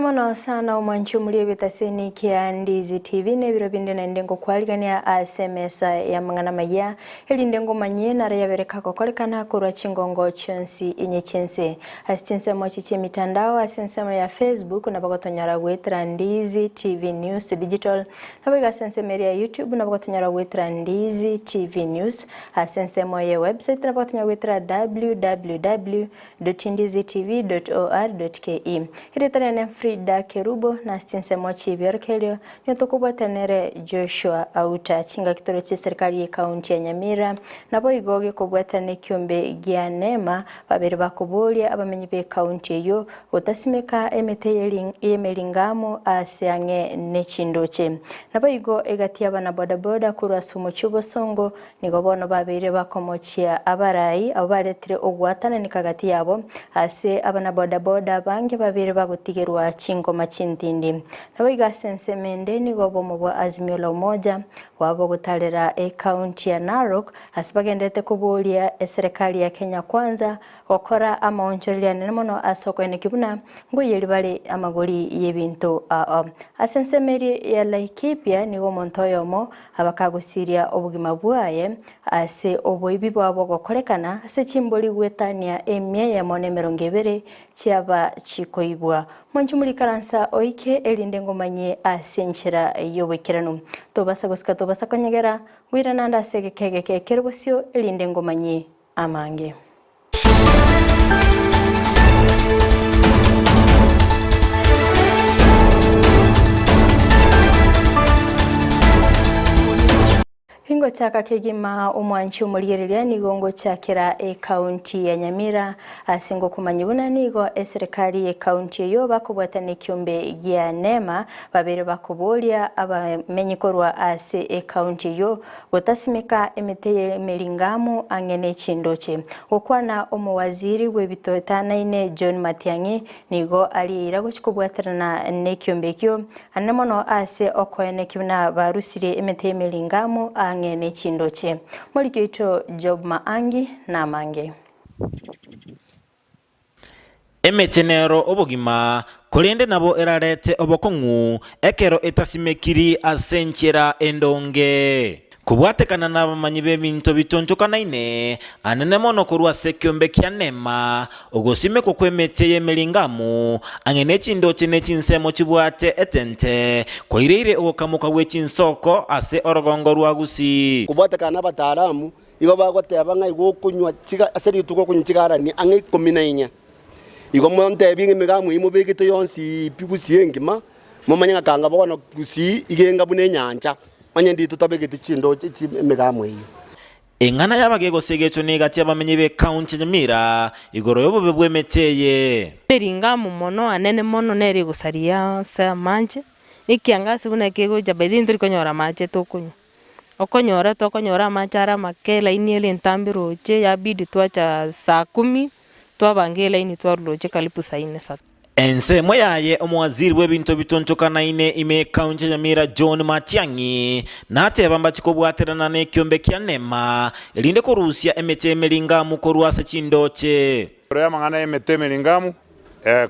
Mono sana umwanchu mulie betaseni kia Ndizi TV nebiro binde na ndengo kwaligania asemesa ya mangana maya heli ndengo manye na raya vereka kokolekana kurwa chingongo chonsi inye chense asitense mochiche mitandao asensema ya Facebook na bakotonyara wetra Ndizi TV News Digital na bega sensema ya YouTube na bakotonyara wetra Ndizi TV News asensema ya website na bakotonyara wetra www.ndizitv.or.ke Hiritarene Fridah Kerubo na stinse mochi byorkelio nyotokubatanere Joshua Auta chinga kitoro cha serikali ya kaunti ya Nyamira na boigoge kubwatane kyombe gya nema babere bakubulia abamenyi be kaunti yo utasimeka emelingamo asiange nechindoche na boigo egati abana bodaboda kurasumo cyubosongo nigobono babere bakomochia abarai abaretire ogwatana nikagati yabo ase abana bodaboda bange babere bagotigerwa chingoma chintindi nabiga sensemende nigobo mubwa AZIMIO la umoja wabo gutalera county ya NAROK asibagendete kubulia serikali ya Kenya kwanza okora amaonchoria nemono asoko enekibuna nguyeli bale amagoli yebinto asensemeri ya LAIKIPIA nigo montoyomo abakagusiria obugima bwaye ase OBOIBI bwabo gokorekana ase chimboli gwetania emye ya mone 200 cyaba chikoibwa Monchumuli karansa oike elindengo manye asenchera yobekirano tobasa gusika tobasa konyegera wirananda segekege kerbosio elindengo manye amange Hingo chaka kegima umwanchi umuliriria nigongo chakira county ya Nyamira asingo kumanyibuna nigo serikali ya county yo bakubwatane kyombe gya nema babere bakubulia abamenyikorwa ase county yo botasimeka emeteye melingamo angene chindoche okwana omuwaziri w'EBITOETANAINE John Matiang'i nigo alira guchikubwatarana ne kyombe kyo anemono ase okoene kibuna barusire emeteye melingamo angene chindoche molikito job maangi na mange emetenero obogima KORENDA nabo erarete OBOKONG'U ekero etasimekiri asenchera endonge kubwatekana n'abamanyi b'ebintu bitonchokanaine anene mono kurwa sekyombe kya nema ogosimeko kwemeteye melingamu angene chindoche nechinsemo chibwate etente koireire ogokamuka gwechinsoko ase orogongo rwa Gusii kubwatekana n'abataramu igo bagoteba ngai gokunywa chiga aseri tuko kunyigarani angai 14 igo monte bingi migamu imubegite yonsi Gusii engima momanya kanga bono Gusii igenga bune nyanja manyandi tutabegite chindo chichi migamu iyo engana yabagego segecho negati abamenye be county Nyamira igoro yobo bebwemeteye melingamu mono anene mono neri gusaria sa manje nikiangasi buna kego jabedin turikonyora mache tokunywa okonyora machara makela iniele ntambiroche yabidi twacha saa 10 twabangela ini twaruloche kalipu saa 4 ense moyaye omwaziri w'ebintu bitonchokanaine ime county Nyamira John Matiang'i nateba mbachikobwaterana n'ekyombe kya nema elinde korusia emete melingamu korwasa chindoche ya mang'ana emete melingamu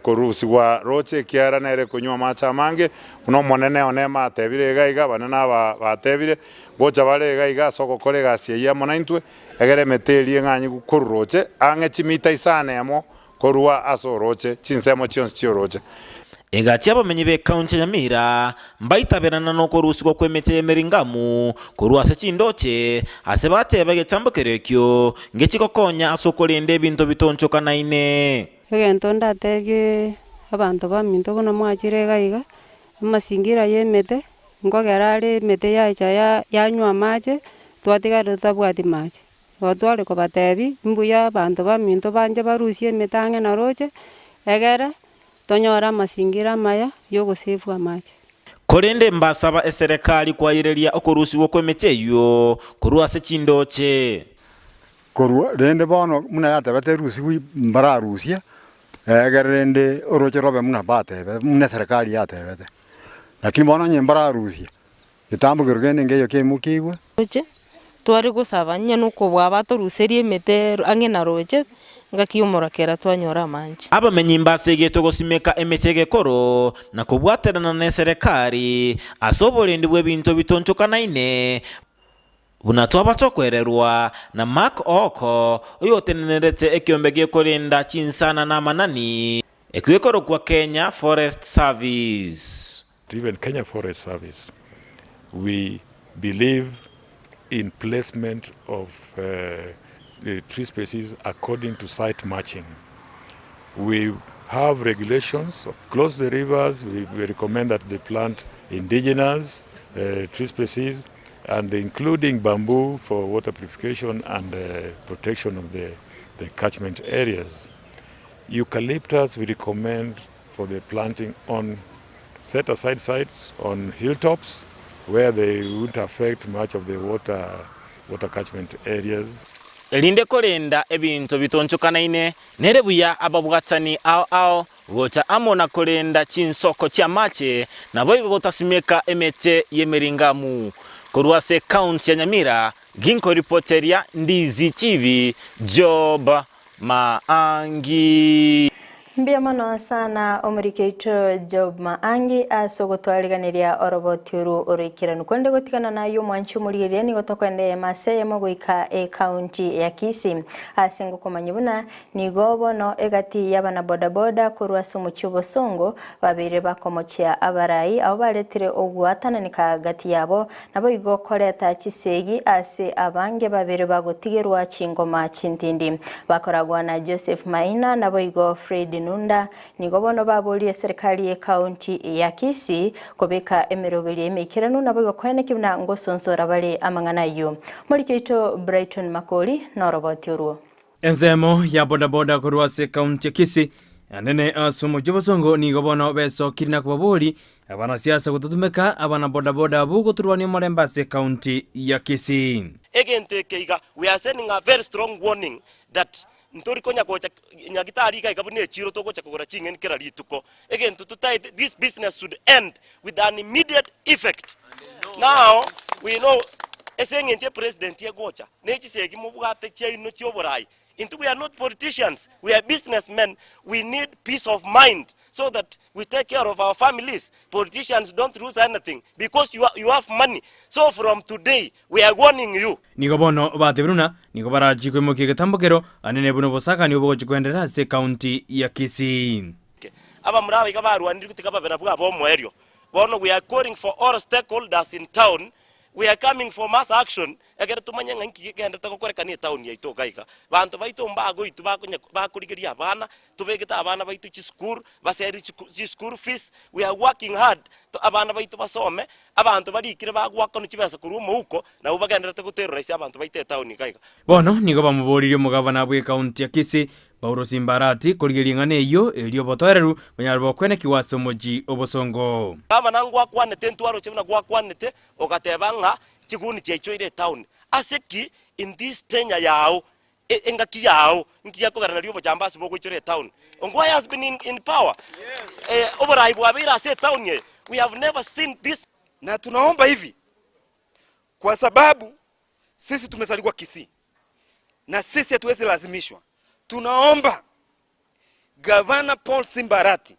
korusi wa roche kiara nere kunywa macha mange uno monene onema atebire gaiga banana batebire bocha bale gaiga soko kole gasie ya monaintwe egere meteli ng'anyi kururoche ange chimita isane amo korua asoroche chinsemo chionsi chioroche egati abamenyi be county Nyamira mbaitaberana no korusi kwemete melingamu korua se chindoche asebate bagetambokerekyo ngechikokonya asokolende bintu bitonchokanaine egento ndatebye abantu baminto kono mwachire gaiga amasingira yemete ngogerare mete yacha yanywa mache twatigara tabwati mache otwale ko batebi mbuya abantu baminto banje barusie metange na roche egera tonyora masingira maya yo gusefwa mache KORENDA mbasaba serikali kwaireria okorusi kwemete kurwa se chindoche korwa rende bono muna yatabate rusi mbararusia egerende oroche robe muna batebe muna serikali yatebete lakini bono nyembararusia gitambo gerugende ngeyo kemukiwe roche twari gusaba nya nuko bwaba turuserie mete angena roche ngakiumura kera twanyora manje abamenyi mbasegete gusimeka emetege koro na kubwaterana na serikali asobolendi bw'ebintu bitonchokanaine buna twabachokwererwa na Mark Oko oyotenerete ekiombe gyekorenda chinsana na manani ekwekoro kwa Kenya Forest Service. Even Kenya Forest Service, we believe in placement of the tree species according to site matching. We have regulations close the rivers. We recommend that they plant indigenous tree species, and including bamboo for water purification and protection of the catchment areas. Eucalyptus we recommend for the planting on set aside sites on hilltops where they won't affect much of the water catchment areas. Elinde korenda ebintu bitonchokanaine nerebuya ababwatani ao gocha amona korenda chinsoko kya mache nabo igotasimeka emete yemeringamu Kurwase County ya Nyamira ginko reporteria Ndizi TV Job Maangi. Mbia mano sana omurikeito Job Maangi asogotwaliganiria orobotiuru urikiranu kwende gotikana nayo mwanchu murigeria ni gotokwende maseye goika county ya Kisii asengo komanyibuna ni gobono egati yabana bodaboda kurwasa umucyubo songo babire bakomokia abarai abo baletire ogwatana nikagati yabo nabo igokoreta kisegi ase abange babire bagotigerwa chingoma chintindi bakoragwa na Joseph Maina nabo igo Fridah Nunda nigobono baboliye serikali ya county ya Kisii kobeka EMEROBERIO emekiranu nabo igokwene kibna ngo SONSORA bali AMANG'ANA yo Mulikeito Brighton Makoli na roboti uruo Ensa Eyemo ya bodaboda kurwase county ya Kisii anene asumo jobosongo ni gobono beso kirina kubaboli abana siasa gututumeka abana bodaboda bugo turwani morembase county ya Kisii. Egente keiga we are sending a very strong warning that ntori konya kocha nyagitari kai kabune chiro to kocha kugora chingen kera rituko egente tutai this business should end with an immediate effect. Now we know esengenje president ye gocha nechi segi mubugate chaino chioborai. We are not politicians, we are businessmen. We need peace of mind so that we take care of our families. Politicians don't lose anything because you have money. So from today, we are warning you. Nigobono batebruna nigobara chiko moki gatambokero anene buno bosaka ni obogo chikwendera se county ya Kisii. Aba murabe kabaru ndiri kutika babena bwa bomo area. Bono we are calling for all stakeholders in town. We are coming for mass action. Egere tumanya nganki genda takokoreka ni town ya itogaika. Bantu baito mbago itu bakurigiria abana, tubegeta abana baito chi school, baseri chi school fees. We are working hard to abana baito basome, abantu barikire bagwaka no kibasa kurumo uko na ubagenda takoterrorisa abantu baite town gaika. Bono nigo bamuboririo mugavana bwe county ya Kisii Bauro Simbarati kurigiringane iyo elio botoreru banyarbo kwene kiwaso moji obosongo. Kama nangwa kwane tentuaro chebuna gwa kwanete okatebanga chiguni checho ile town. Aseki in this tenure yao engaki yao nkiya kogara naliyo bajambasi bogo chore town. Ongwa has been in power. Oboraibu abira se town ye. We have never seen this. Na tunaomba hivi kwa sababu sisi tumezaliwa Kisii na sisi hatuwezi lazimishwa. Tunaomba Gavana Paul Simbarati,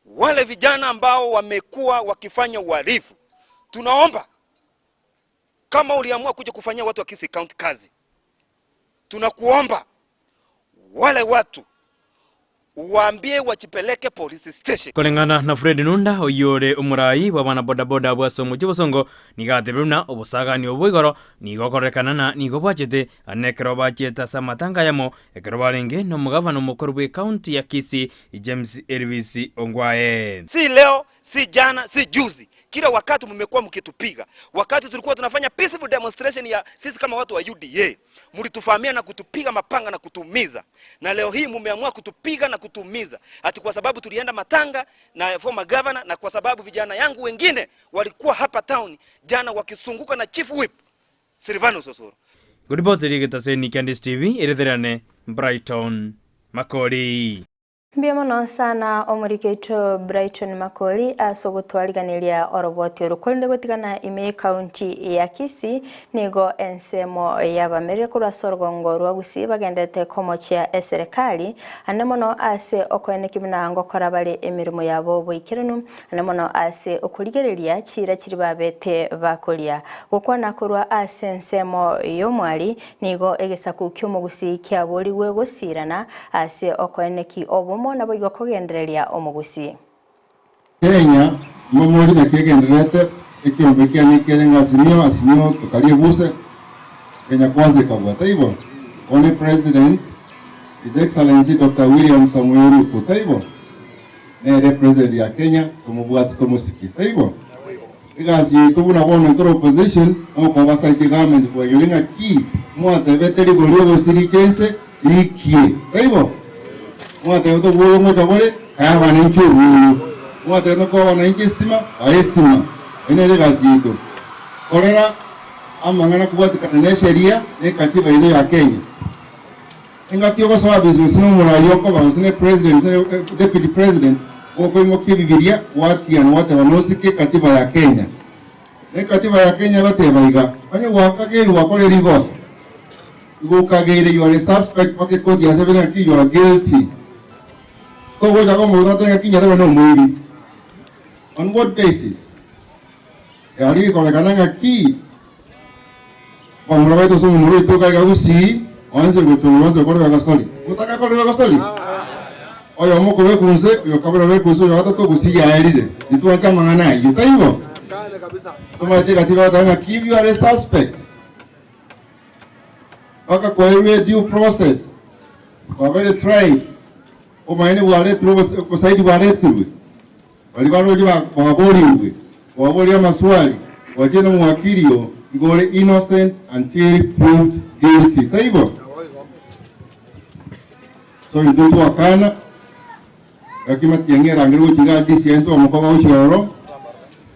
wale vijana ambao wamekuwa wakifanya uhalifu, tunaomba kama uliamua kuja kufanyia watu wa Kisii County kazi, tunakuomba wale watu uwaambie wachipeleke police station. Kolengana na Fridah Nunda oyore umurai wabana bodaboda bwasomo jibosongo nigatebruna obusaga ni obwigoro nigokorekanana nigobwachete anekroba cheta samatanga yamo ekrobalenge no mugavana mukuru bwe county ya Kisii James Elvis Ongwae. Si leo, si jana, si juzi. Kila wakati mmekuwa mkitupiga. Wakati tulikuwa tunafanya peaceful demonstration ya sisi kama watu wa UDA, mlitufahamia na kutupiga mapanga na kutumiza. Na leo hii mmeamua kutupiga na kutumiza. Ati kwa sababu tulienda matanga na former governor na kwa sababu vijana yangu wengine walikuwa hapa town jana wakisunguka na chief whip Silvano Sosoro. Good report iri getaseni Candice TV ere Brighton Makori. Mbiamono sana omurikeito Brighton Makoli asogotwaliganiria oroboti urukolinde gotigana ime county ya Kisii nigo ensemo yabamere kurasorgongo rwa Gusii bagendete komochia eserikali anemono ase okwene kiminango korabale emirimo yabo boikiranu anemono ase okurigereria chira chiri babete bakolia gukwana kurwa ase ensemo yomwali nigo egesaku kyomo Gusii kyaboliwe gosirana ase okwene ki obo na boigo kogendereria omugusi Kenya momori na kegenderete ekiombekea nikerenga AZIMIO tukalie buse Kenya kwanza kabwata hivyo Honorable President His Excellency Dr. William Samuel Ruto hivyo na President ya Kenya kumubwati kumusiki hivyo igasi tubuna wona koro opposition kwa basaiti government kwa yulinga ki mwate beteri golio sirikense ikie hivyo mwate uto bwongo tabole kaya wananchi mwate no kwa wananchi stima aestima enele gazito korera amang'ana kubwatikana sheria ne katiba ile ya Kenya ingakio kwa sababu business no murayo ko ba president deputy president oko imoki bibilia wati ya wate wanosike katiba ya Kenya ne katiba ya Kenya bate baiga anye wakageri wakoreri goso gukagere you are a suspect pake kodi ya sebena ki you are guilty. On what basis? Yari kwa kananga ki pamrabaito sumu muri toka ga Gusii wanze kuchunguza kwa gasoli utaka kwa gasoli oyo moko we kunze yo kabira we kunze yo hata to Gusii ya eride nitu kama ngana yutaibo kana kabisa kama tika tika tanga give you are a suspect aka kwa due process kwa very tribe omaine wale tuwe kusaidi wale tuwe walibaro wabori wabori maswali wajena mwakilio ngore innocent until proved guilty taibo so ndio wakana akima tiengera ngiro chinga disiento mukaba ushoro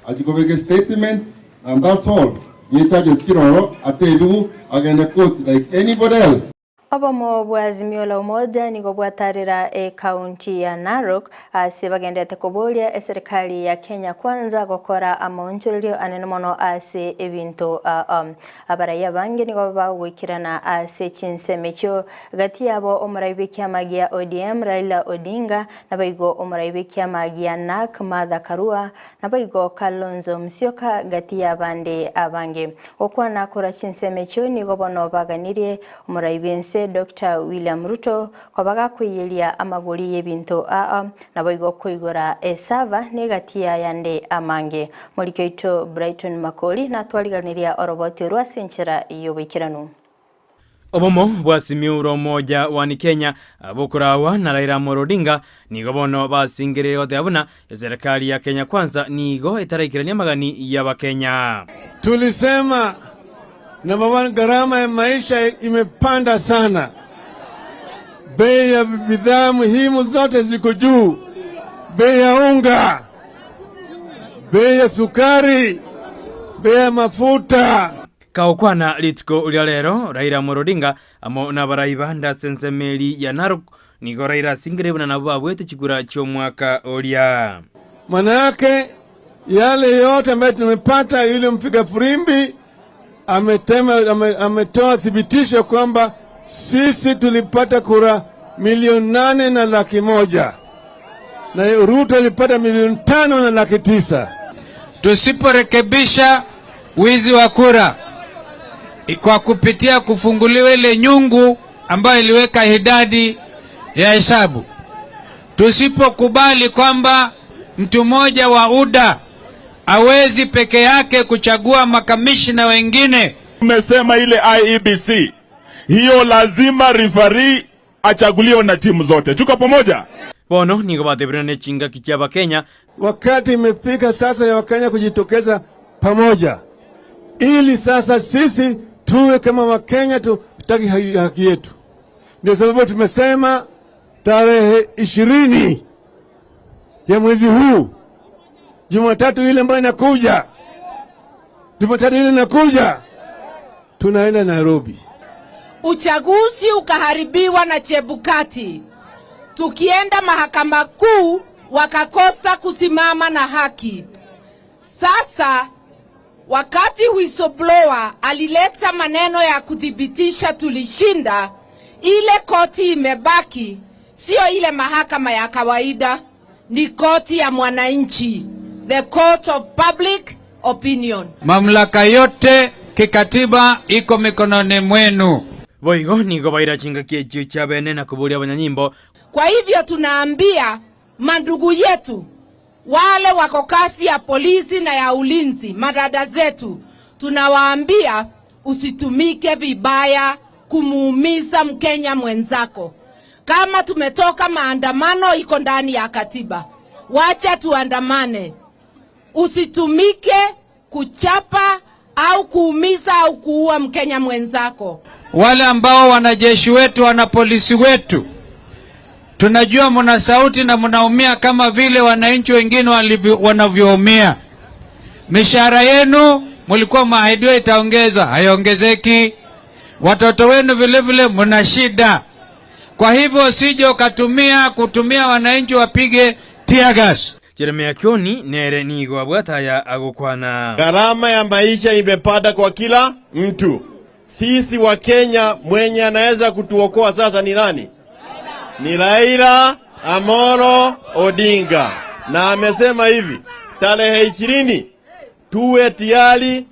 ajikobeke statement and that's all yitaje kiroro atebigu agenda court like anybody else. Obomo bwa AZIMIO la umoja nigo bwatarira county ya NAROK ase bagendete kobolia serikali ya Kenya kwanza gukora amonchulio anenemono ase ebinto abaraya bange nigo bagwikirana ase chinsemecho gati yabo omuraibe magia ODM Raila Odinga nabaigo omuraibe magia NAK Martha Karua nabaigo Kalonzo Musyoka gati yabande abange okwana kora chinsemecho nigo bono baganirie omuraibe Dr. William Ruto kwa baga kuyilia amaguri y'ebintu na boigo kuigora esava negatia yande amange mulikeito Brighton Makoli na twaliganiria oroboti rwa senchera yobikiranu Obomo bwa AZIMIO umoja wa Kenya abukurawa na Raila Odinga nigo bono basingirire otabuna serikali ya Kenya kwanza nigo itarakirania magani ya Bakenya. Tulisema namba 1 gharama ya maisha imepanda sana. Bei ya bidhaa muhimu zote ziko juu. Bei ya unga, bei ya sukari, bei ya mafuta. Kaukwana litiko ulialero Raila Odinga amo na baraiba nda sensemeli ya NAROK nigo Raila singirebuna na babwete chikura cho mwaka olia. Manake yale yote ambayo tumepata yule mpiga furimbi ametoa thibitisho kwamba sisi tulipata kura 8,100,000 na Ruto alipata 5,900,000. Tusiporekebisha wizi wa kura kwa kupitia kufunguliwa ile nyungu ambayo iliweka idadi ya hesabu, tusipokubali kwamba mtu mmoja wa UDA hawezi peke yake kuchagua makamishna wengine. Tumesema ile IEBC hiyo lazima referee achaguliwe na timu zote. Tuko pamoja. Bono nigo batebirane chinga kichaba Kenya. Wakati imefika sasa ya Wakenya kujitokeza pamoja ili sasa sisi tuwe kama Wakenya tutaki haki yetu. Ndio sababu tumesema tarehe 20 ya mwezi huu Jumatatu ile ambayo inakuja, Jumatatu ile inakuja, tunaenda Nairobi. Uchaguzi ukaharibiwa na Chebukati. tukienda mahakama kuu wakakosa kusimama na haki. Sasa wakati whistleblower alileta maneno ya kudhibitisha tulishinda, ile koti imebaki sio ile mahakama ya kawaida, ni koti ya mwananchi, the court of public opinion. Mamlaka yote kikatiba iko mikononi mwenu. Boigo niko baira chinga kiechu cha bene na kuburia abanyanyimbo. Kwa hivyo tunaambia mandugu yetu wale wako kasi ya polisi na ya ulinzi, madada zetu, tunawaambia usitumike vibaya kumuumiza Mkenya mwenzako. Kama tumetoka maandamano iko ndani ya katiba, wacha tuandamane. Usitumike kuchapa au kuumiza au kuua Mkenya mwenzako. Wale ambao wanajeshi wetu, wana polisi wetu, tunajua mna sauti na mnaumia kama vile wananchi wengine wanavyoumia. Mishahara yenu mlikuwa maahidiwa itaongezwa, haiongezeki. Watoto wenu vile vile mna shida. Kwa hivyo usije kutumia wananchi wapige tear gas. Jeremia Kioni nere nigo abwata ya agukwana. Gharama ya maisha imepanda kwa kila mtu. Sisi wa Kenya mwenye anaweza kutuokoa sasa ni nani? Ni Raila Amolo Odinga. Na amesema hivi, tarehe 20 tuwe tayari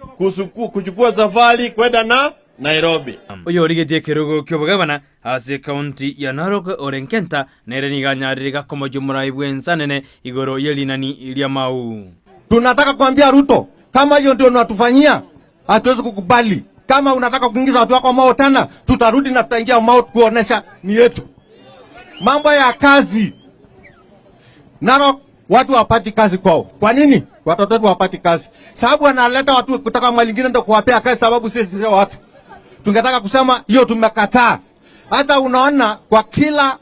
kuchukua safari kwenda na Nairobi. Uyo rigetie Kerubo kyobagabana ase county ya NAROK orenkenta nere niganyarira komo jumura ibwensanene igoro yelinani ilia mau. Tunataka kuambia Ruto, kama hiyo ndio unatufanyia, hatuwezi kukubali. Kama unataka kuingiza watu wako Mau tena, tutarudi na tutaingia Mau kuonesha ni yetu. Mambo ya kazi. NAROK watu wapati kazi kwao. Kwa nini? Watoto wetu wapati kazi. Sababu analeta watu kutoka mahali nyingine ndio kuwapea kazi, sababu sisi watu. Tungetaka kusema hiyo tumekataa. Hata unaona kwa kila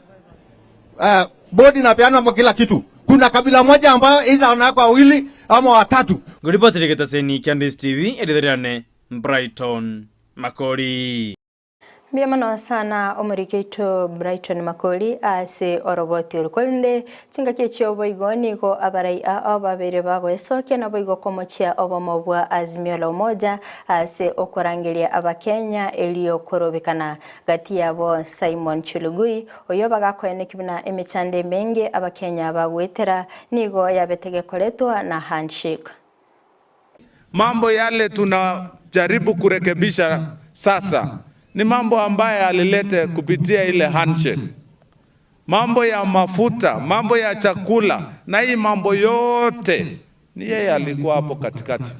bodi na peana kwa kila kitu, kuna kabila moja ambayo ila wanaweka wawili ama watatu. Guripoti reketa seni Candice TV editherane Brighton Makori. Mbiamano sana omurikeito Brighton Makori ase oroboti urukolinde chinga kechi oboigoni ko abarai ababere bago esoke na boigo komochia obomobwa azimio la umoja ase okorangelia abakenya elio korobekana gati yabo Simon Chulugui oyo bagakoene kibina emechande menge abakenya bagwetera nigo yabetegekoletwa na handshake. Mambo yale tunajaribu kurekebisha sasa ni mambo ambaye alilete kupitia ile handshake. Mambo ya mafuta, mambo ya chakula, na hii mambo yote ni yeye alikuwa hapo katikati.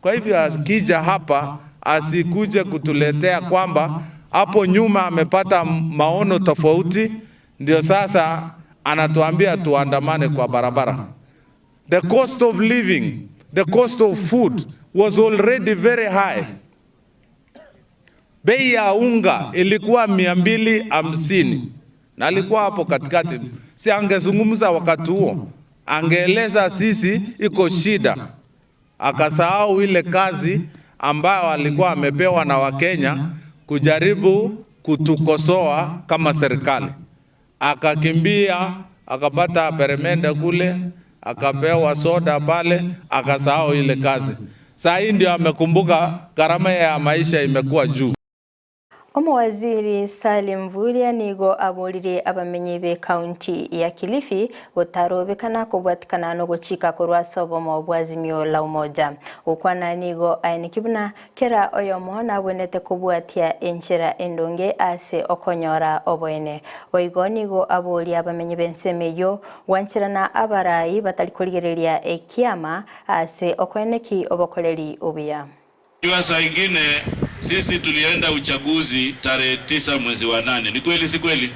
Kwa hivyo akija hapa asikuje kutuletea kwamba hapo nyuma amepata maono tofauti ndio sasa anatuambia tuandamane kwa barabara. The cost of living, the cost of food was already very high. Bei ya unga ilikuwa 250 na alikuwa hapo katikati. Si angezungumza wakati huo, angeeleza sisi iko shida. Akasahau ile kazi ambayo alikuwa amepewa na Wakenya kujaribu kutukosoa kama serikali. Akakimbia, akapata peremende kule, akapewa soda pale, akasahau ile kazi. Sasa hii ndio amekumbuka gharama ya maisha imekuwa juu. Omwaziri Salim Vulia nigo abolire abamenyibe county ya Kilifi botarobekana kubwatikana no guchika kurwasobo mu bwazimio la umoja. Ukwana nigo ainikibuna kera oyomo na bwenete kubwatia enchera endonge ase okonyora oboene. Oigo nigo aboli abamenyibe nsemeyo wanchirana abarai batalikuligereria ekiama ase okweneki obokoreri ubia. Kwa saa ingine sisi tulienda uchaguzi tarehe 9 mwezi wa 8. Ni kweli si kweli?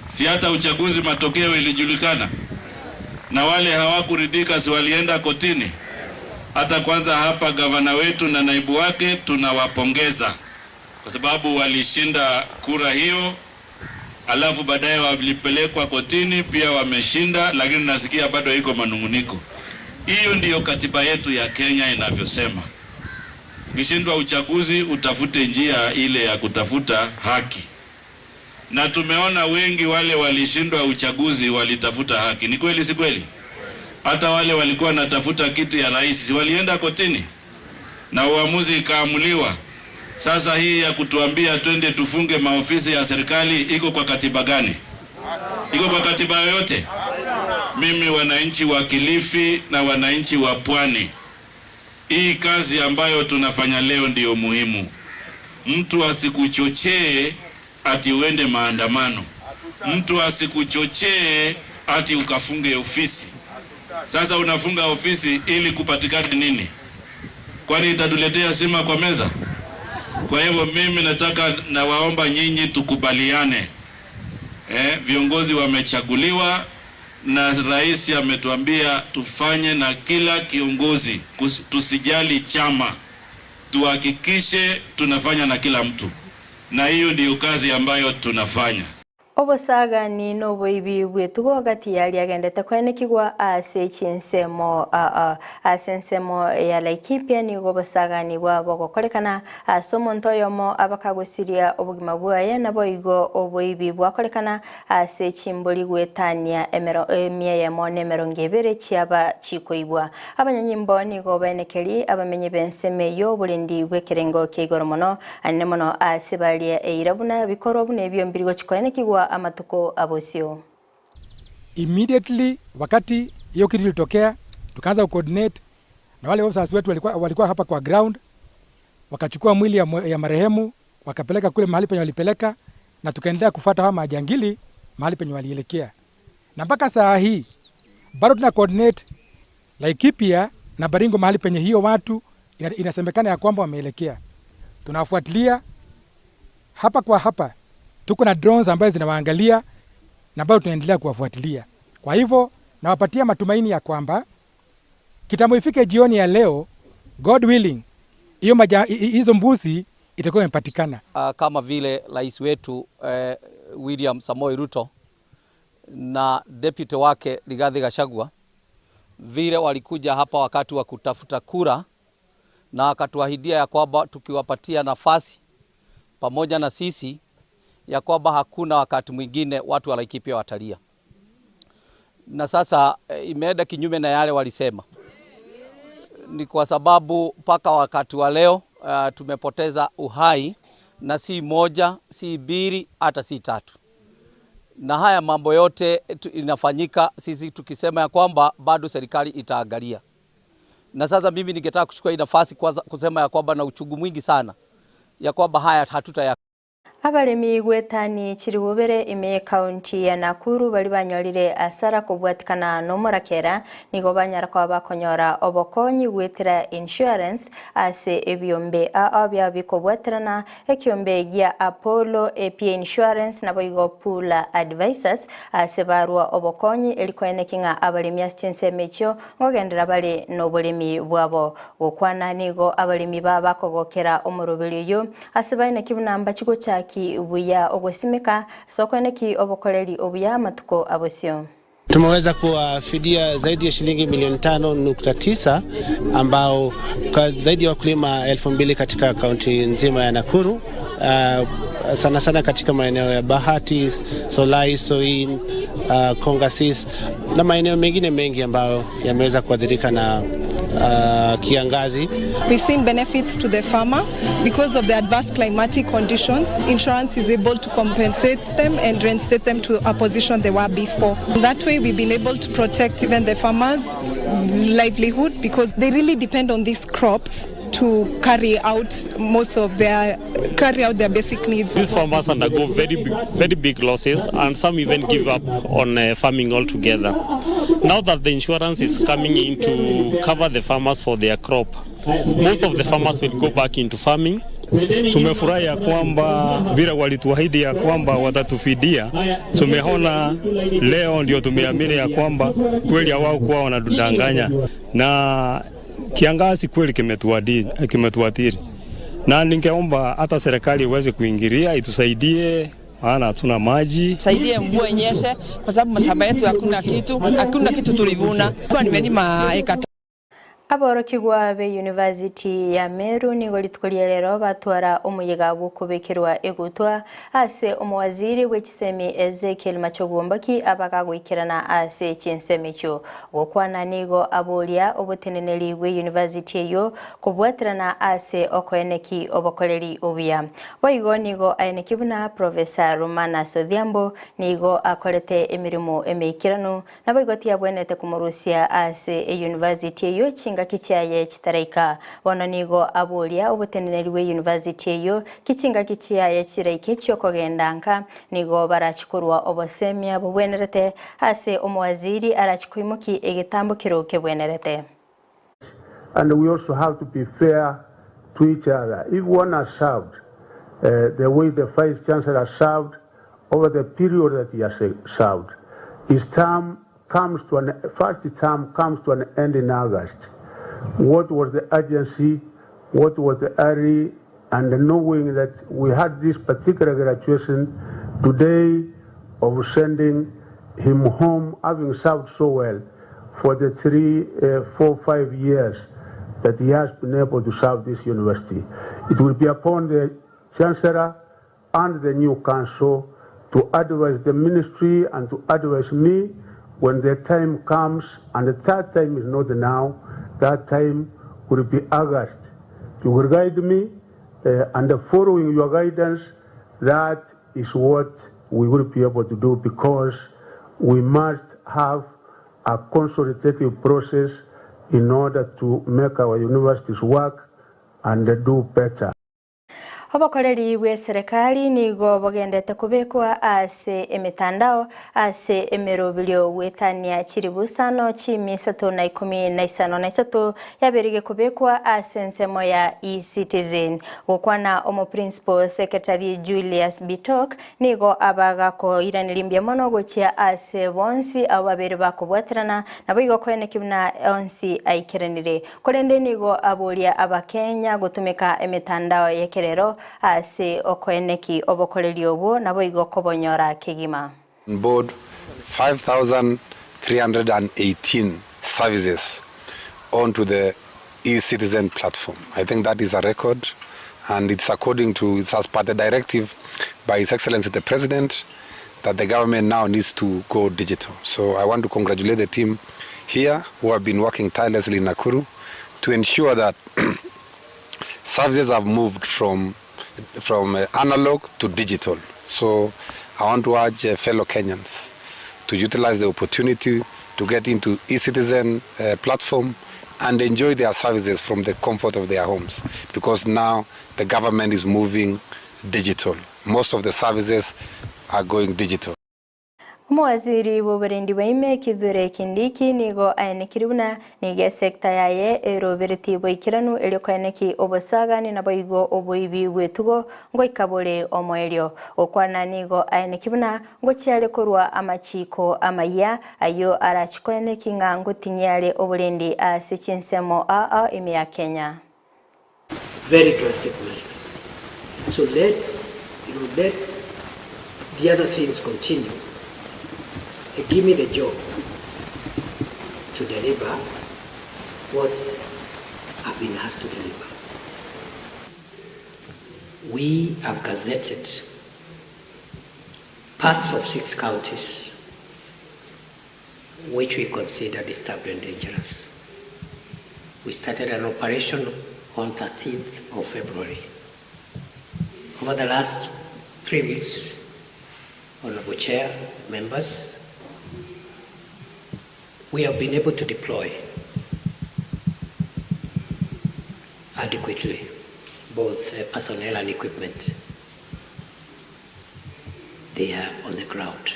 Si hata uchaguzi matokeo ilijulikana. Na wale hawakuridhika si walienda kotini. Hata kwanza hapa gavana wetu na naibu wake tunawapongeza kwa sababu walishinda kura hiyo. Alafu baadaye walipelekwa kotini pia wameshinda, lakini nasikia bado iko manunguniko. Hiyo ndiyo katiba yetu ya Kenya inavyosema. Ukishindwa uchaguzi utafute njia ile ya kutafuta haki. na tumeona wengi wale walishindwa uchaguzi walitafuta haki. Ni kweli si kweli? Hata wale walikuwa wanatafuta kiti ya rais walienda kotini na uamuzi ikaamuliwa. Sasa hii ya kutuambia twende tufunge maofisi ya serikali iko kwa katiba gani? Iko kwa katiba yoyote? Mimi wananchi wa Kilifi na wananchi wa Pwani, hii kazi ambayo tunafanya leo ndiyo muhimu. Mtu asikuchochee ati uende maandamano. Mtu asikuchochee ati ukafunge ofisi. Sasa unafunga ofisi ili kupatikane nini? Kwani itatuletea sima kwa meza? Kwa hivyo mimi nataka na waomba nyinyi tukubaliane. Viongozi wamechaguliwa na rais ametuambia tufanye na kila kiongozi, tusijali chama, tuhakikishe tunafanya na kila mtu. Na hiyo ndiyo kazi ambayo tunafanya. Obosagani n'oboibi bwetugo hagati yali agendete kwenekigwa ase ensemo ya Laikipia nigo obosagani bwabo gokorekana ase omonto oyomo abakagusiria obugima bwaye nabo igo oboibi bwakorekana ase chimbori gwetania emia yamo n'emerongo ebere chiaba chikoibwa. Abanyanyimbo nigo benekeri abamenye benseme yo bulindi bwekerengo keigoro mono anene mono ase balia eirabuna bikoro bune ebyombirigo chikoenekigwa amatuko abosio. Immediately wakati hiyo kitu ilitokea tukaanza coordinate na wale officers wetu walikuwa hapa kwa ground, wakachukua mwili ya marehemu wakapeleka kule mahali penye walipeleka, na tukaendelea kufuata hawa majangili mahali penye walielekea. Na mpaka saa hii bado tuna coordinate Laikipia na Baringo mahali penye hiyo watu inasemekana ya kwamba wameelekea. Tunafuatilia hapa kwa hapa. Tuko na drones ambazo zinawaangalia na bado tunaendelea kuwafuatilia. Kwa hivyo nawapatia matumaini ya kwamba kitambo ifike jioni ya leo, God willing, hizo mbuzi itakuwa imepatikana. Kama vile rais wetu William Samoei Ruto na deputy wake Rigathi Gachagua vile walikuja hapa wakati wa kutafuta kura na akatuahidia ya kwamba tukiwapatia nafasi pamoja na sisi ya kwamba hakuna wakati mwingine watu wa Laikipia watalia. Na sasa imeenda kinyume na yale walisema. Ni kwa sababu mpaka wakati wa leo tumepoteza uhai, na si moja, si mbili, hata si tatu. Na haya mambo yote inafanyika sisi tukisema ya kwamba bado serikali itaangalia. Na sasa mimi ningetaka kuchukua hii nafasi kusema ya kwamba na uchungu mwingi sana ya kwamba haya hatutaya. Abalemi gwetani chiribubere ime county ya Nakuru bali banyorire asara kubwatikana n'omurakera nigo banyara kwa bakonyora OBOKONG'U gwetera insurance ase ebyombe abya bikobwaterana ekyombe gya Apollo AP insurance nabo igo pula advisors ase barwa OBOKONG'U elikoenekinga abalemi astinse mecho ngogendera bali n'obulemi bwabo gokwana nigo abalemi babakogokera omuroberio ase baine kibunamba kigo chaki buya ogwesimika sokoneki obokoreri obuya matuko abosio. Tumeweza kuwafidia zaidi ya shilingi milioni 5.9 ambao kwa zaidi ya wakulima 2,000 katika kaunti nzima ya Nakuru, sana sana katika maeneo ya Bahati, Solai, Soin, Kongasis na maeneo mengine mengi ambayo yameweza kuathirika na kiangazi. We've seen benefits to the farmer because of the adverse climatic conditions. Insurance is able to compensate them and reinstate them to a position they were before. That way we've been able to protect even the farmers' livelihood because they really depend on these crops to carry out their basic needs. These farmers undergo very big losses, and some even give up on farming altogether. Now that the insurance is coming in to cover the farmers for their crop, most of the farmers will go back into farming. Tumefurahi ya kwamba bila walituahidi ya kwamba watatufidia. Tumeona leo ndio tumeamini ya kwamba kweli hawao kuwa wanadanganya, na kiangazi kweli kimetuathiri. Na ningeomba hata serikali iweze kuingilia itusaidie, maana hatuna maji. Saidie mvua inyeshe kwa sababu mashamba yetu hakuna kitu tulivuna. Kwa nimelima eka Aborokigwa be University ya Meru nigo litukulia lero batwara umuyiga gukubekirwa egutwa ase umwaziri w'ekisemi Ezekiel Machogombaki abakagwikirana ase chinsemi cyo gukwana nigo abolia obuteneneri bwe University yo kubwatirana ase okoeneki obokoreri obya boigo nigo ayenekibuna Professor Romana Sodhiambo nigo akorete emirimo emeikirano naboigo tiabwenete kumurusia ase University yo chinga kichiaye chitaraika bono nigo abolia obuteneneri bwe University yo kichinga kichiaye chiraike cyokogendanka nigo barachikurwa obosemia bubwenerete ase omwaziri arachikuimuki egitambo kiroke bwenerete. And we also have to be fair to each other. If one has served the way the Vice Chancellor served over the period that he has served, his term comes to an end in August. What was the urgency? What was the hurry? And knowing that we had this particular graduation today of sending him home, having served so well for the 3, 4, 5 years that he has been able to serve this university. It will be upon the Chancellor and the new council to advise the ministry and to advise me when the time comes, and the third time is not now, that time will be August. You will guide me, and following your guidance, that is what we will be able to do, because we must have a consultative process in order to make our universities work and do better. Obokoreri bw'eserikali nigo bogendete kubekwa ase emetandao ase EMEROBERIO wetania chiribusano chimi 315 yaberige kubekwa ase nsemo ya e-citizen gukwana omo principal secretary Julius Bitok nigo abagako iranirimbya mono gochia ase bonsi ababere bakubwatirana nabo igokone kibuna onsi aikiranire korende nigo abolia abakenya gutumika emetandao yekerero ase okoeneki obokoreri obo nabo igokobonyora kigima. On board 5,318 services onto the e-citizen platform. I think that is a record, and it's as per the directive by His Excellency the President that the government now needs to go digital. So I want to congratulate the team here who have been working tirelessly in Nakuru to ensure that services have moved from analog to digital. So I want to urge fellow Kenyans to utilize the opportunity to get into e-citizen platform and enjoy their services from the comfort of their homes, because now the government is moving digital. Most of the services are going digital. Mwaziri w'uburendi bw'ime Kithure Kindiki nigo ayenekiribuna nige sekta yaye erobereti bwikiranu elyokaneki obosagani naboigo oboibi bwetugo ngo ikabole omoelyo okwana nigo ayenekibuna ngo cyale korwa amachiko amaya ayo arachikweneki ngango tinyale oburendi asechinsemo ime ya Kenya. Very drastic measures. So let the other things continue. Give me the job to deliver what I've been asked to deliver. We have gazetted parts of 6 counties which we consider disturbed and dangerous. We started an operation on 13th of February. Over the last 3 weeks, Honorable Chair, members, we have been able to deploy adequately both personnel and equipment. They are on the ground.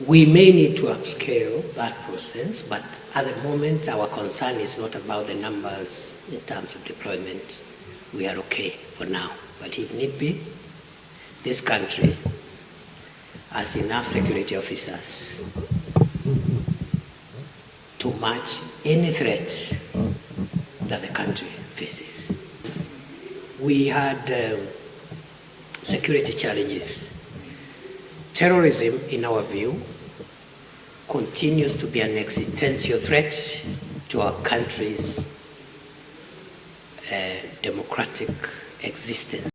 We may need to upscale that process, but at the moment our concern is not about the numbers in terms of deployment. We are okay for now, but if need be, this country has enough security officers to match any threat that the country faces. We had security challenges. Terrorism, in our view, continues to be an existential threat to our country's democratic existence.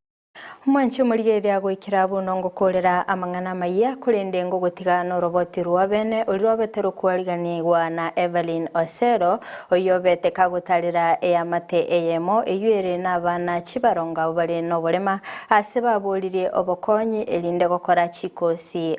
Mwanchi murigeria gwikira bunongo kurera amang'ana maiya kurinde ngo gutiga no roboti rwabene urwabete rukwariganirwa na Evelyn Osero oyobete kagutarira Amate Eyemo eyuere n'abana chibaronga bari no bolema ase baburire obokonyi elinde gukora chikosi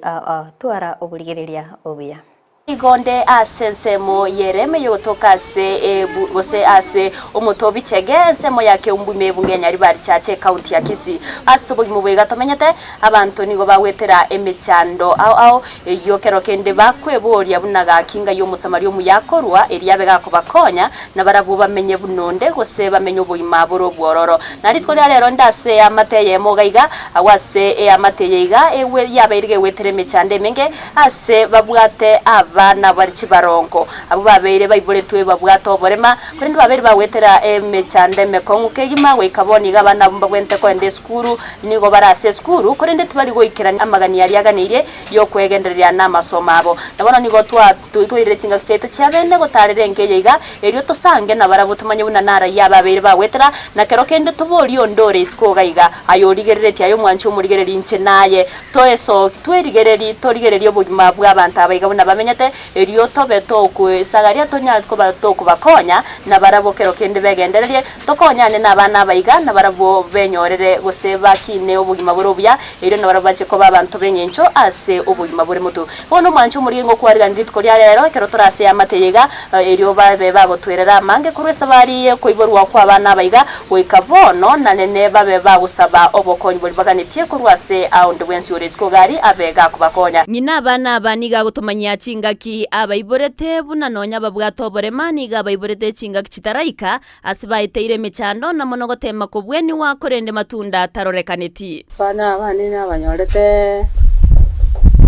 twara oburigereria obuya igonde asensemo yereme yotoka se gose ase omutobi chegense yake umbume bungenya ari bari chache county ya Kisii asubo mubwega tomenyete abantu nigo bawetera emechando au yokero kende bakweboria bunaga kinga yo musamario muyakorwa eriabe gakobakonya na barabu bamenye bunonde gose bamenye obuima bwororo nari twali rero ndase Amate Eyemo gaiga awase Amate Eyega ewe yabairige wetere emechande menge ase babwate abana bari chibarongo abo babeire baiboretwe babwato borema kurindi babere bawetera emechande mekongu kegima wekaboni gabana mbagwente ko ende skuru nigo barase skuru kurindi tibari goikira amagani yari yaganire yo kwegenderera na masomo abo ndabona nigo twire kinga cyeto cyabene gotarire ngeyega erio tosange na barabutumanye buna nara yababeire bawetera na kero kende tubori ondore isko gaiga ayorigerere tyayo mwanchi umurigereri inche naye toeso twerigereri obugima bw'abantu abayiga buna bamenyete erio tobeto kwesagaria tonya ko batoko bakonya na barabokero kende begendererie tokonyane n'abana abayiga na barabo benyorere guseba kine obugima burobya erio na barabache ko babantu benyencho ase obugima buri mutu bono mwanchi umuringo kwariga nditko lya rero kero turase Amate Eyega erio babe bagotwerera mange kurwesa bari koiborwa kwa abana abayiga wekabono na nene babe bagusaba obokonyi buri baganitie kurwase aunde wensi uresko gari abega kubakonya nyina abana baniga gutumanya chingaki abaiborete buna nonya babwato boremani ga abaiborete chingaki chitaraika asibaiteire mechando na monogotema kubweni wa korende matunda tarorekaneti bana abane n'abanyorete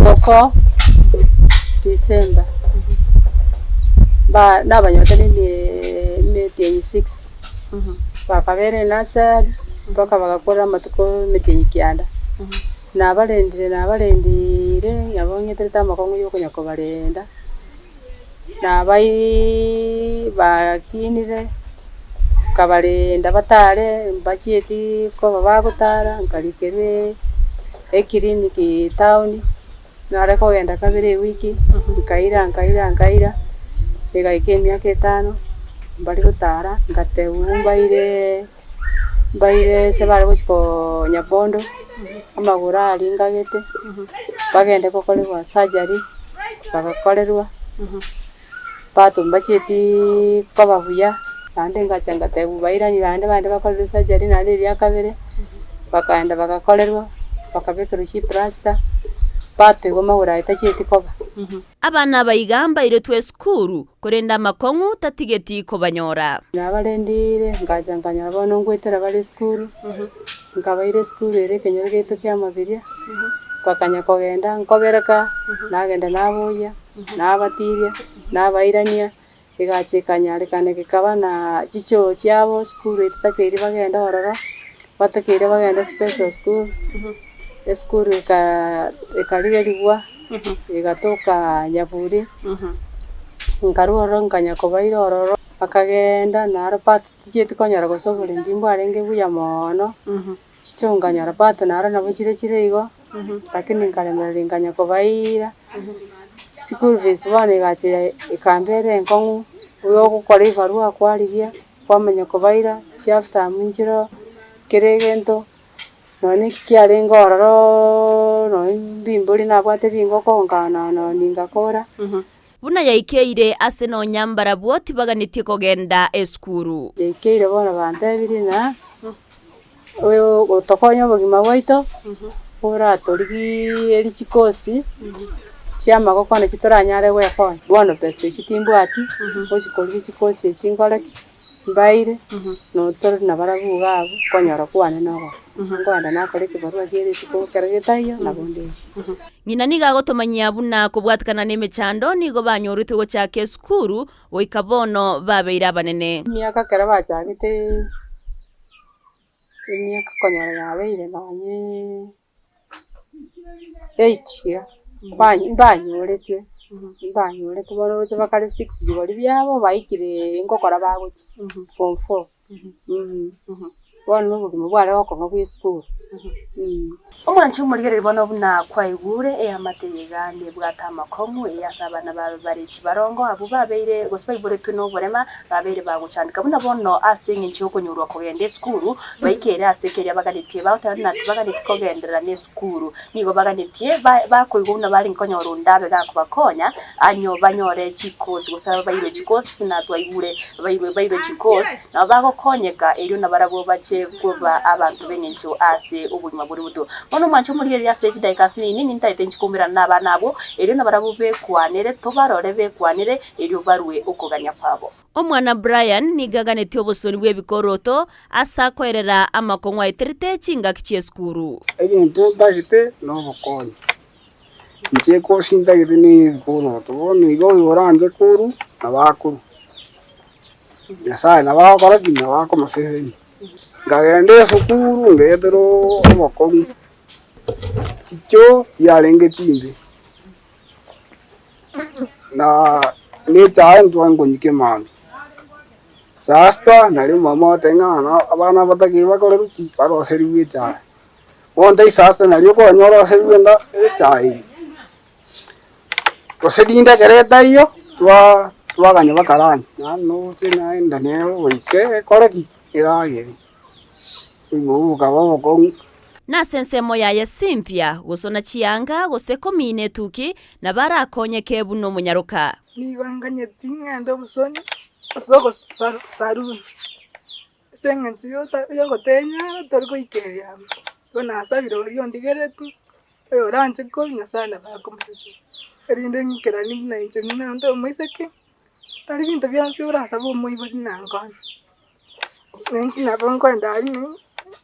gofo December ba n'abanyorete ni 6 bakabere nasari baka bagakora matuko metenyi kyanda nabalendire yabonye tereta makongo yo kunyako barenda nabai bakinire kabarenda batare mbacheti ko babagutara nkalikere ekliniki town nare ko genda kabere wiki nkaira egaikemia ketano bali gutara ngateumbaire se bali guchiko nyabondo amagura alingagete bagende kokorerwa surgery bagakorerwa batumba cheti kwababuya nande ngachanga tebu bairani bande bakorerwa surgery nande lya kabere bakaenda bagakorerwa bakabekera chi plaster batego magura itacheti koba abana bayigamba iretwe skuru korenda makongu tatigeti kobanyora nabalendire ngajanganya bono ngwetera bali skuru ngabaire skuru ere kenyore geto kya mabiria bakanya kogenda nkobereka nagenda nabuya nabatiria nabairania igachikanya rekane kikaba na chicho cyabo skuru itakiri bagenda ororo batakiri bagenda special school skuru ikaligerigwa igatoka nyaburi nkaruoro nkanya kobairo ororo akagenda narapata ticheti konyara gosobora ndimbo arenge buya mono chichonganya rapata nara nabo chire igo lakini nkalemera nkanya kobaira school fees bane gache ikambere nkongu uyo gukora ibarua kwarigia kwamenya kobaira chafta minjiro keregento noni kiarengo ororo no bimburi nabwate bingoko ngana no ningakora buna yaikeire ase no nyambara bwoti baganitie kogenda eskuru yaikeire bona bante birina oyo otokonyo bogima bwaito ora torigi eri chikosi chiama gokona chitoranyare gwekona bono pese chitimbwati ochikorigi chikosi chingoreki mbaire no tor na barabuga abo konyora kwane nago ngwanda nakoreke barua kire tiko keragetayo na bonde nyina niga gotomanyia buna kubwatikana nemechando nigo banyorite gochake skuru oikabono babeira banene miaka kera bachagite miaka konyora yabeire nanye eichia banyorete Banyure tubona roche bakare 6 bigori byabo bayikire ngokora baguki form 4 Bwana n'ubugimo bware okoma bwi school. Omwanchi umurigere bono buna kwaigure amategegane bwatama komu yasabana bari kibarongo abo babeire gospel bore tuno borema babeire bagucandika buna bono asinga nchi okunyurwa kugende school bayikere asekeria bagalitie bawta na bagalitie kogendera ne school nigo bagalitie bakoiguna bari nkonyoro ndabe gakubakonya anyo banyore chikosi gusaba bayire chikosi na twaigure bayire chikosi na bagokonyeka elyo nabarabo bache kuba abantu benencho ase ubuzima buri buto bono mancho muri ya stage daikasi nini ntaite nchikumira naba nabo elyo nabarabo bekwanere tobarore bekwanere elyo barwe okoganya kwabo. Omwana Brian nigaganetio obosoni bw'ebikoroto asakoerera amakong'u aiterete chinga kichie skuru. Egento ndagite no bokonyi. Nche ko sindagite ni bikoroto bono igo oranje kuru nabakuru. Yasa nabakora kina bako masese. Ngagende sukuru ngedero obokong'u. Chicho yarenge chimbe. Na ni chaen tuango nyike mami. Sasta nari mama tengana abana bataki bakore ruki paro seriwe cha onde sasta nari ko nyoro seriwe nda chai prosedinda kereta iyo twa ganya bakarani no tina enda ne oike koreki irage ngo gabo ko na sensemo ya Cynthia gusona chianga gusekomine tuki na barakonyeke buno munyaruka ni wanganye tinga ndo busoni soko sarun senga yo gotenya torko ikeya bona sabiro yo ndigeretu yo ranche ko nyasana ba komsese erinde nkerani na inchemina ndo moiseke tari bintu byansi urasa bo moibodi nangon nenchi na bongo ndari ni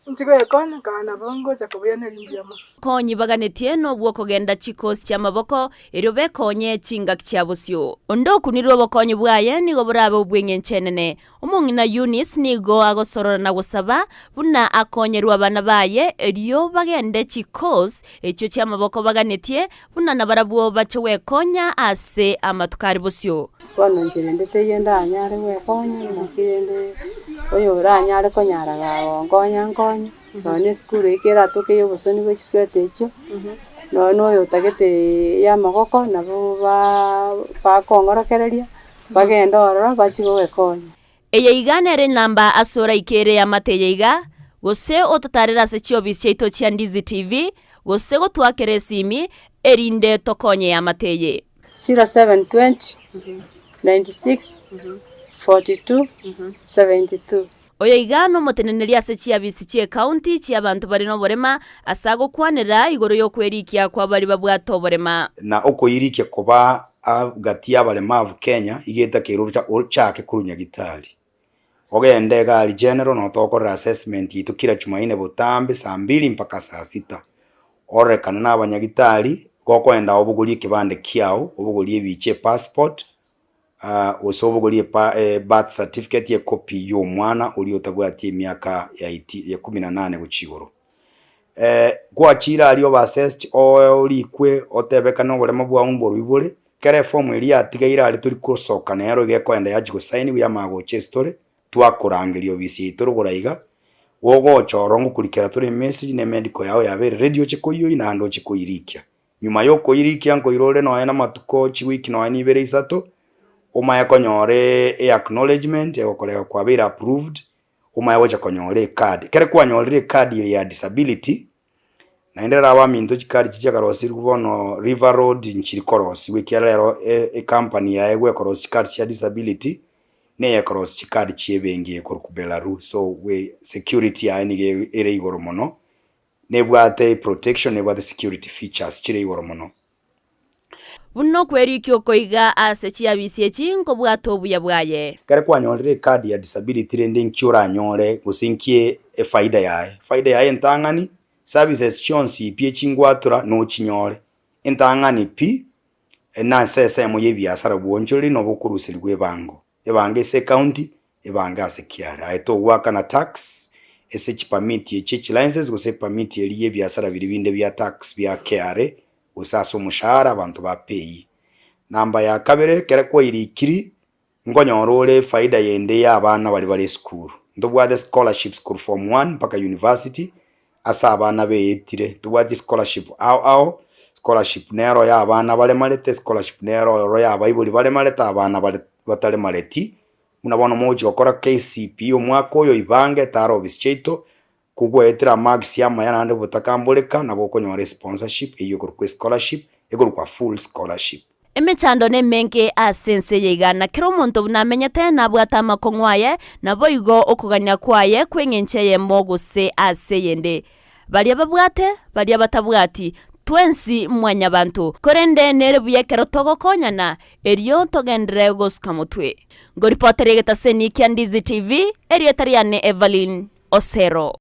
nchiko ekona kana bongo chakobene limbiama konyi baganetie no bwokogenda chikosi kya maboko eryo bekonye chinga kyabusyo ondoku nirwo bokonyi bwaye nigo burabe ubwenge nchenene umungina Eunice nigo agosorora na gusaba buna akonyerwa abana baye eryo bagende chikosi ekyo kya maboko baganetie buna nabarabwo bachewe konya ase amatukari busyo bono njirendete yenda anyare wekonya nakirende oyo uranyare konyara gawo ngonya none skuru ikera toke yo bosoni bwe chiswete echo no yo tagete ya magoko nabo bakongorokereria bagenda orora bachigo wekonya eye iganere namba asora ikere ya mateyeiga gose ototarera se chiobisi cheito chia Ndizi TV gose gotwakere simi erinde tokonye ya mateye 0720 96 42 72 Oyo igano moteneneri ase chiabisi chie county chia bantu bari no borema asago kwanera igoro yo kwerikia kwa bari babwato borema na okoyirikia koba gati abalemavu Kenya igeta kerurucha ochake kurunya gitari ogende gali general no tokora assessment yitu kila Jumaine butambe saa 2 mpaka saa 6 orekana n'abanyagitari gokwenda obugulie kibande kiao obugulie biche passport osobogolie birth certificate ya copy yo mwana uli otabwatie miaka ya 18 guchigoro gwachira aliyo basest olikwe otebeka no borema bwa umboro ibore kare form iri atigaira ali turi kusoka nero gekwenda yajigo sign ya mago chestore twakorangirio bisi itorugoraiga wogo chorongo kurikira turi message ne medical yawe yabere radio chikoyo inando chikoirikia nyuma yo koirikia ngo irore no ena matuko chiwiki no ani bere isato umaya konyore acknowledgement ekokoleka kwa bira approved umaya wacha konyore card kere kwanyore card ya disability na indera wa minto chikari chicha karosi kubono River Road nchiri korosi wikirero company ya egwe korosi card ya disability ne ya korosi card chiebenge ku Belarus so we security ya ni ere igoro mono ne bwate protection ne bwate security features chire igoro mono buno kwerikyo koiga ase chiabisi echinko bwato buya bwaye kare kwanyolere card ya disability rende nkyura nyore gusinkie faida yae ntangani services chonsi pie chingwatura no chinyore ntangani pi na sese mu yebiasara bwonjori no bukurusirwe bango ebange se county ebanga se kiara aito waka na tax ese permit ye church licenses gose permit ye yebiasara biribinde bya tax bya KRA usaso mushahara abantu bapeyi namba ya kabere kere kwa irikiri ngonyorore faida yende ya abana bari school ndubwate scholarships school form 1 mpaka university asa abana beetire tubwate scholarship ao scholarship nero ya abana bale malete scholarship nero ya abaibuli bale maleta abana batale maleti munabona moji okora KCP omwako yo ibange taro bischeito kugwetera max yama yanande butakambuleka nabo konyora sponsorship iyo ku scholarship iguru kwa full scholarship. Emetando ne menke asense yigana kero muntu namenyete nabwata makongwaye naboigo okuganya kwaye kwengenche yemo Gusii aseyende bali ababwate bali abatabwati twensi mwanya bantu korende nerebuye kero togokonyana eriyo togendere goskamutwe ngo reporter yegetaseni kya Ndizi TV erietariane Evelyn Osero.